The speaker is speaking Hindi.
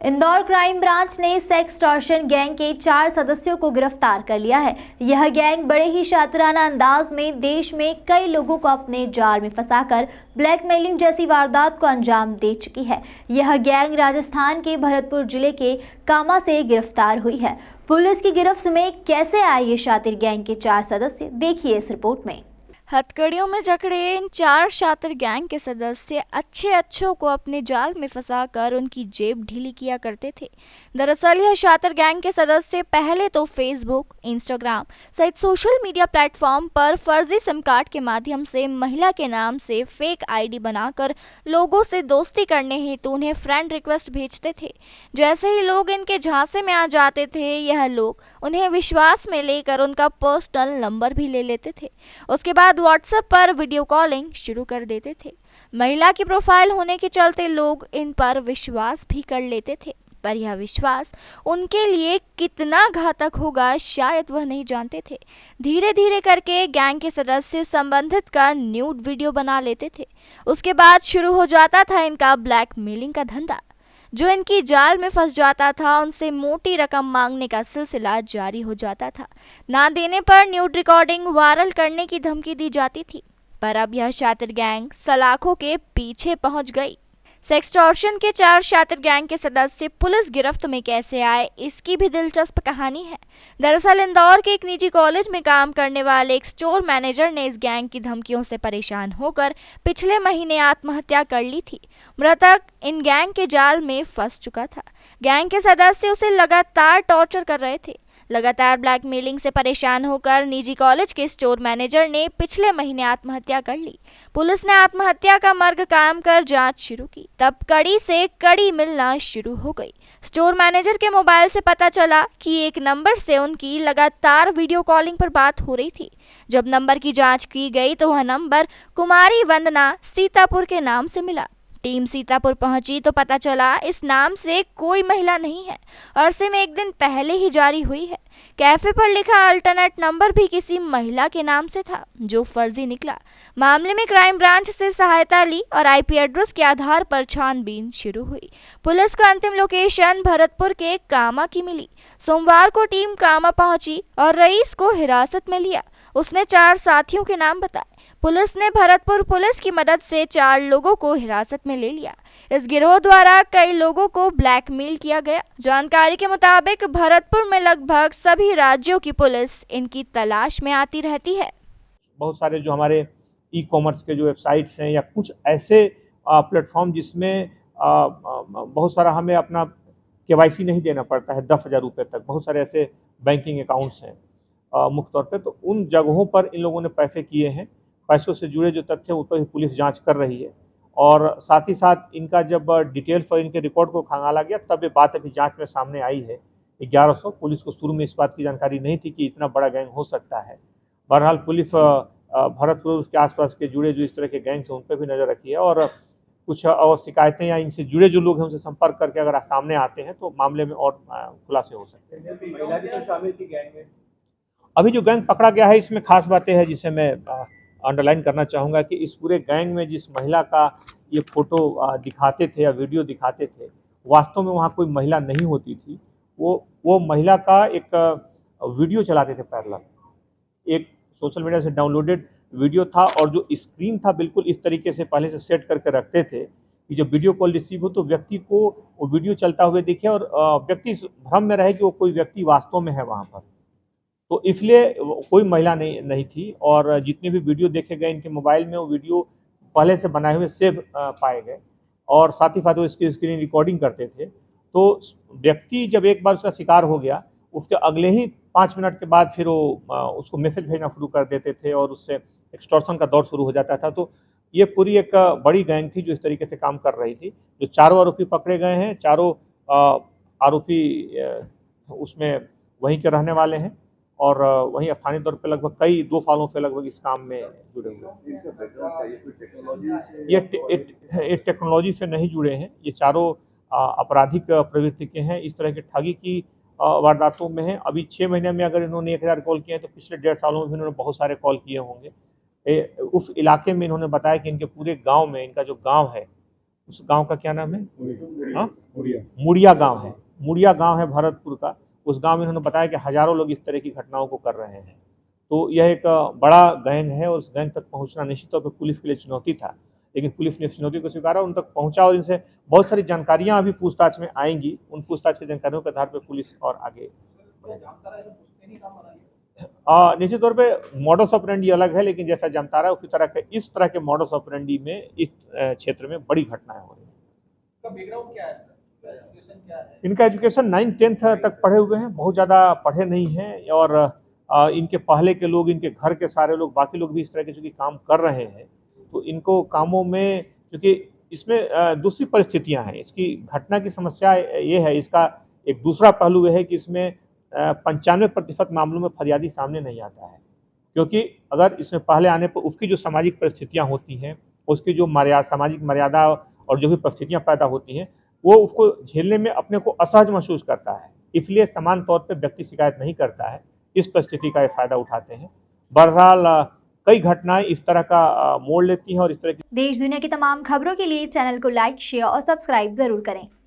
इंदौर क्राइम ब्रांच ने सेक्सटॉर्शन गैंग के 4 सदस्यों को गिरफ्तार कर लिया है। यह गैंग बड़े ही शातिराना अंदाज में देश में कई लोगों को अपने जाल में फंसाकर ब्लैकमेलिंग जैसी वारदात को अंजाम दे चुकी है। यह गैंग राजस्थान के भरतपुर जिले के कामा से गिरफ्तार हुई है। पुलिस की गिरफ्त में कैसे आए ये शातिर गैंग के 4 सदस्य, देखिए इस रिपोर्ट में। हथकड़ियों में जकड़े इन 4 शातिर गैंग के सदस्य अच्छों को अपने जाल में फंसाकर उनकी जेब ढीली किया करते थे। दरअसल यह शातिर गैंग के सदस्य पहले तो फेसबुक, इंस्टाग्राम सहित सोशल मीडिया प्लेटफॉर्म पर फर्जी सिम कार्ड के माध्यम से महिला के नाम से फेक आईडी बनाकर लोगों से दोस्ती करने हेतु उन्हें फ्रेंड रिक्वेस्ट भेजते थे। जैसे ही लोग इनके झांसे में आ जाते थे, यह लोग उन्हें विश्वास में लेकर उनका पर्सनल नंबर भी ले लेते थे। उसके बाद व्हाट्सएप पर वीडियो कॉलिंग शुरू कर देते थे। महिला की प्रोफाइल होने के चलते लोग इन पर विश्वास भी कर लेते थे, पर यह विश्वास उनके लिए कितना घातक होगा शायद वह नहीं जानते थे। धीरे धीरे करके गैंग के सदस्य संबंधित का न्यूड वीडियो बना लेते थे। उसके बाद शुरू हो जाता था इनका ब्लैकमेलिंग का धंधा। जो इनकी जाल में फंस जाता था, उनसे मोटी रकम मांगने का सिलसिला जारी हो जाता था। ना देने पर न्यूड रिकॉर्डिंग वायरल करने की धमकी दी जाती थी। पर अब यह शातिर गैंग सलाखों के पीछे पहुंच गई। सेक्सटॉर्शन के 4 शातिर गैंग के सदस्य पुलिस गिरफ्त में कैसे आए, इसकी भी दिलचस्प कहानी है। दरअसल इंदौर के एक निजी कॉलेज में काम करने वाले एक स्टोर मैनेजर ने इस गैंग की धमकियों से परेशान होकर पिछले महीने आत्महत्या कर ली थी। मृतक इन गैंग के जाल में फंस चुका था। गैंग के सदस्य उसे लगातार टॉर्चर कर रहे थे। लगातार ब्लैकमेलिंग से परेशान होकर निजी कॉलेज के स्टोर मैनेजर ने पिछले महीने आत्महत्या कर ली। पुलिस ने आत्महत्या का मर्ग कायम कर जांच शुरू की। तब कड़ी से कड़ी मिलना शुरू हो गई। स्टोर मैनेजर के मोबाइल से पता चला कि एक नंबर से उनकी लगातार वीडियो कॉलिंग पर बात हो रही थी। जब नंबर की जांच की गई तो वह नंबर कुमारी वंदना सीतापुर के नाम से मिला। टीम सीतापुर पहुंची तो पता चला इस नाम से कोई महिला नहीं है। अरसे में एक दिन पहले ही जारी हुई है। कैफे पर लिखा अल्टरनेट नंबर भी किसी महिला के नाम से था, जो फर्जी निकला। मामले में क्राइम ब्रांच से सहायता ली और आईपी एड्रेस के आधार पर छानबीन शुरू हुई। पुलिस को अंतिम लोकेशन भरतपुर के कामा की मिली। सोमवार को टीम कामा पहुंची और रईस को हिरासत में लिया। उसने 4 साथियों के नाम बताए। पुलिस ने भरतपुर पुलिस की मदद से 4 लोगों को हिरासत में ले लिया। इस गिरोह द्वारा कई लोगों को ब्लैकमेल किया गया। जानकारी के मुताबिक भरतपुर में लगभग सभी राज्यों की पुलिस इनकी तलाश में आती रहती है। बहुत सारे जो हमारे ई कॉमर्स के जो वेबसाइट्स हैं या कुछ ऐसे प्लेटफॉर्म जिसमें बहुत सारा हमें अपना केवाईसी नहीं देना पड़ता है 10,000 रुपये तक, बहुत सारे ऐसे बैंकिंग अकाउंट्स हैं मुख्य तौर पे, तो उन जगहों पर इन लोगों ने पैसे किए हैं। पैसों से जुड़े जो तथ्य उन पर पुलिस जांच कर रही है और साथ ही साथ इनका जब डिटेल्स और इनके रिकॉर्ड को खंगाला गया तब ये बात अभी जांच में सामने आई है। 1100 पुलिस को शुरू में इस बात की जानकारी नहीं थी कि इतना बड़ा गैंग हो सकता है। बहरहाल पुलिस भरतपुर के आसपास के जुड़े जो इस तरह के गैंग्स हैं उन पर भी नज़र रखी है और कुछ और शिकायतें या इनसे जुड़े जो लोग हैं उनसे संपर्क करके अगर सामने आते हैं तो मामले में और खुलासे हो सकते हैं। अभी जो गैंग पकड़ा गया है इसमें खास बातें हैं जिसे मैं अंडरलाइन करना चाहूँगा कि इस पूरे गैंग में जिस महिला का ये फोटो दिखाते थे या वीडियो दिखाते थे, वास्तव में वहाँ कोई महिला नहीं होती थी। वो महिला का एक वीडियो चलाते थे पैरेलल, एक सोशल मीडिया से डाउनलोडेड वीडियो था और जो स्क्रीन था बिल्कुल इस तरीके से पहले से सेट करके रखते थे कि जब वीडियो कॉल रिसीव हो तो व्यक्ति को वो वीडियो चलता हुए दिखे और व्यक्ति इस भ्रम में रहे कि वो कोई व्यक्ति वास्तव में है वहाँ पर। तो इसलिए कोई महिला नहीं थी और जितने भी वीडियो देखे गए इनके मोबाइल में वो वीडियो पहले से बनाए हुए सेव पाए गए और साथ ही साथ वो इसकी स्क्रीन रिकॉर्डिंग करते थे। तो व्यक्ति जब एक बार उसका शिकार हो गया, उसके अगले ही 5 मिनट के बाद फिर वो उसको मैसेज भेजना शुरू कर देते थे और उससे एक्सटॉर्शन का दौर शुरू हो जाता था। तो ये पूरी एक बड़ी गैंग थी जो इस तरीके से काम कर रही थी। जो 4 आरोपी पकड़े गए हैं, चारों आरोपी उसमें वहीं के रहने वाले हैं और वहीं स्थानीय तौर पे लगभग कई 2 सालों से लगभग इस काम में जुड़े हुए हैं। ये टेक्नोलॉजी से नहीं जुड़े हैं, ये चारों आपराधिक प्रवृत्ति के हैं। इस तरह की ठगी की वारदातों में हैं। अभी 6 महीने में अगर इन्होंने 1000 कॉल किए हैं तो पिछले 1.5 सालों में भी इन्होंने बहुत सारे कॉल किए होंगे। उस इलाके में इन्होंने बताया कि इनके पूरे गाँव में, इनका जो गाँव है उस गांव का क्या नाम है? हाँ, बढ़िया। मुड़िया गांव है। मुड़िया गांव है भरतपुर का। उस गांव में उन्होंने बताया कि हजारों लोग इस तरह की घटनाओं को कर रहे हैं। तो यह एक बड़ा गैंग है और उस गैंग तक पहुंचना निश्चित तौर पर पुलिस के लिए चुनौती था, लेकिन पुलिस ने इस चुनौती को स्वीकारा, उन तक पहुंचा और इनसे बहुत सारी जानकारियां अभी पूछताछ में आएंगी। उन पूछताछ की जानकारियों के आधार पर पुलिस और आगे निश्चित तौर पे मॉडस ऑपरेंडी अलग है, लेकिन जैसा जामतारा उसी तरह के इस तरह के मॉडस ऑपरेंडी में इस क्षेत्र में बड़ी घटनाएं हो रही हैं। बैकग्राउंड क्या है सर? एजुकेशन क्या है? इनका एजुकेशन 9-10 तक पढ़े हुए हैं, बहुत ज़्यादा पढ़े नहीं हैं और इनके पहले के लोग, इनके घर के सारे लोग, बाकी लोग भी इस तरह के चूँकि काम कर रहे हैं, तो इनको कामों में क्योंकि इसमें दूसरी परिस्थितियां हैं। इसकी घटना की समस्या ये है, इसका एक दूसरा पहलू ये है कि इसमें 95% मामलों में फरियादी सामने नहीं आता है, क्योंकि अगर इसमें पहले आने पर उसकी जो सामाजिक परिस्थितियां होती हैं, उसकी जो सामाजिक मर्यादा और जो भी परिस्थितियां पैदा होती हैं, वो उसको झेलने में अपने को असहज महसूस करता है, इसलिए समान तौर पर व्यक्ति शिकायत नहीं करता है। इस परिस्थिति का ये फायदा उठाते हैं। बहरहाल कई घटनाएं इस तरह का मोड़ लेती हैं और इस तरह की देश दुनिया की तमाम खबरों के लिए चैनल को लाइक, शेयर और सब्सक्राइब जरूर करें।